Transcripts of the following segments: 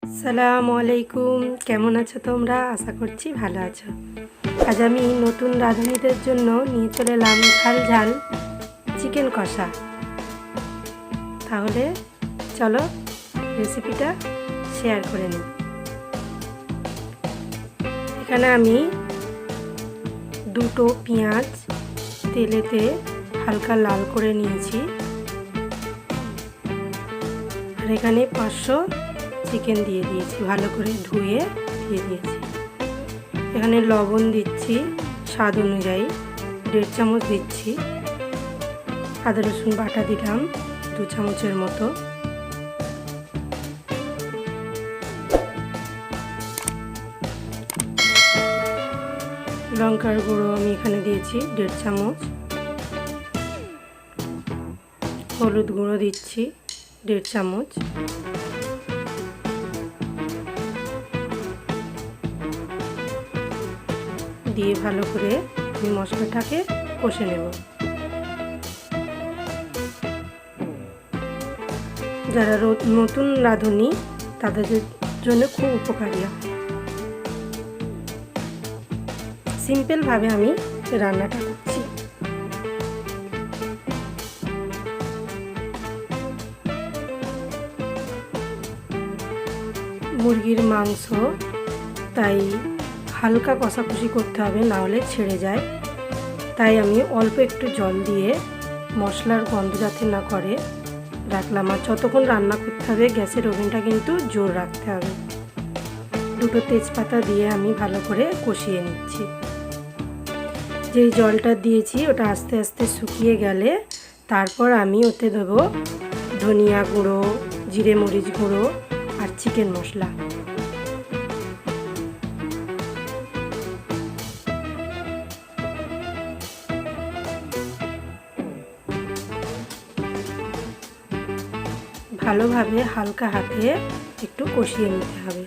আসসালামু আলাইকুম, কেমন আছো তোমরা? আশা করছি ভালো আছো। আজ আমি নতুন রাঁধুনিদের জন্য নিয়ে চলে এলাম ঝাল ঝাল চিকেন কষা। তাহলে চলো রেসিপিটা শেয়ার করে নিই। এখানে আমি দুটো পেঁয়াজ তেলেতে হালকা লাল করে নিয়েছি, আর এখানে 500 চিকেন দিয়ে দিয়েছি, ভালো করে ধুয়ে দিয়ে দিয়েছি। এখানে লবণ দিচ্ছি স্বাদ অনুযায়ী, 1.5 চামচ দিচ্ছি। আদা রসুন বাটা দিলাম 2 চামচের মতো। লঙ্কার গুঁড়ো আমি এখানে দিয়েছি 1.5 চামচ। হলুদ গুঁড়ো দিচ্ছি 1.5 চামচ। দিয়ে ভালো করে এই মশলাটাকে কষে নেব। যারা নতুন রাঁধুনি তাদের জন্য খুব উপকারী হয়। সিম্পলভাবে আমি রান্নাটা করছি। মুরগির মাংস, তাই হালকা কষাকষি করতে হবে, না হলে ছেড়ে যায়। তাই আমি অল্প একটু জল দিয়ে মশলার গন্ধ যাতে না করে রাখলাম। আর যতক্ষণ রান্না করতে হবে গ্যাসের ওভেনটা কিন্তু জোর রাখতে হবে। 2টো তেজপাতা দিয়ে আমি ভালো করে কষিয়ে নিচ্ছি। যেই জলটা দিয়েছি ওটা আস্তে আস্তে শুকিয়ে গেলে তারপর আমি ওতে দেবো ধনিয়া গুঁড়ো, জিরে মরিচ গুঁড়ো আর চিকেন মশলা। ভালোভাবে হালকা হাতে একটু কষিয়ে নিতে হবে।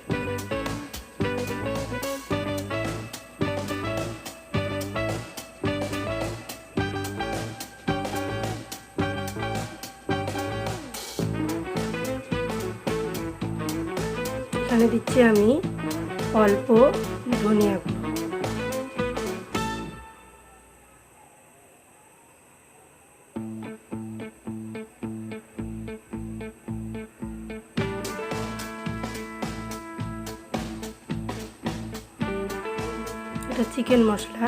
এখানে দিচ্ছি আমি অল্প ধনিয়া গুঁড়ো। এটা চিকেন মশলা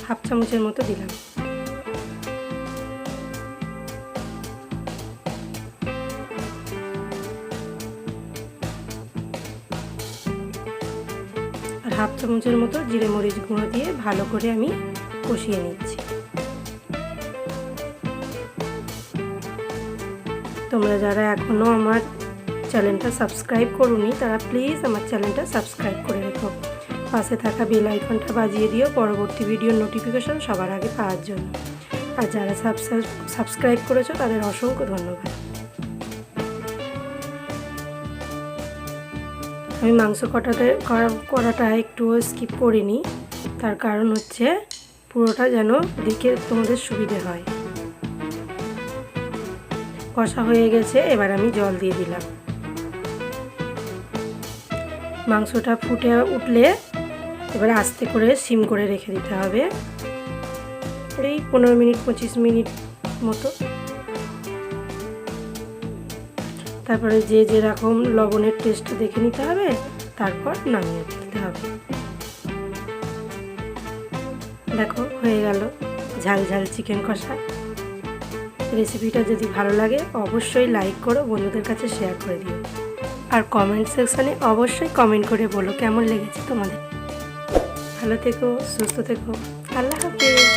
1/2 চামচের মতো দিলাম। আর 1/2 চামচের মতো জিরে মরিচ গুঁড়ো দিয়ে ভালো করে আমি কষিয়ে নিচ্ছি। তোমরা যারা এখনও আমার চ্যানেলটা সাবস্ক্রাইব করোনি তারা প্লিজ আমার চ্যানেলটা সাবস্ক্রাইব করে রেখো। পাশে থাকা বেল আইকনটা বাজিয়ে দিও পরবর্তী ভিডিওর নোটিফিকেশন সবার আগে পাওয়ার জন্য। আর যারা সাবস্ক্রাইব করেছো তাদের অসংখ্য ধন্যবাদ। আমি মাংস করাটা একটু স্কিপ করিনি, তার কারণ হচ্ছে পুরোটা যেন দেখে তোমাদের সুবিধে হয়। কষা হয়ে গেছে, এবার আমি জল দিয়ে দিলাম। মাংসটা ফুটে উঠলে এবার আস্তে করে সিম করে রেখে দিতে হবে, এই 15 মিনিট 25 মিনিট মতো। তারপরে যে যেরকম লবণের টেস্টটা দেখে নিতে হবে, তারপর নামিয়ে দিতে হবে। দেখো হয়ে গেল ঝাল ঝাল চিকেন কষা। রেসিপিটা যদি ভালো লাগে অবশ্যই লাইক করো, বন্ধুদের কাছে শেয়ার করে দিও। আর কমেন্ট সেকশানে অবশ্যই কমেন্ট করে বলো কেমন লেগেছে তোমাদের। ভালো থেকো, সুস্থ থেকো, আল্লাহ হাফেজ।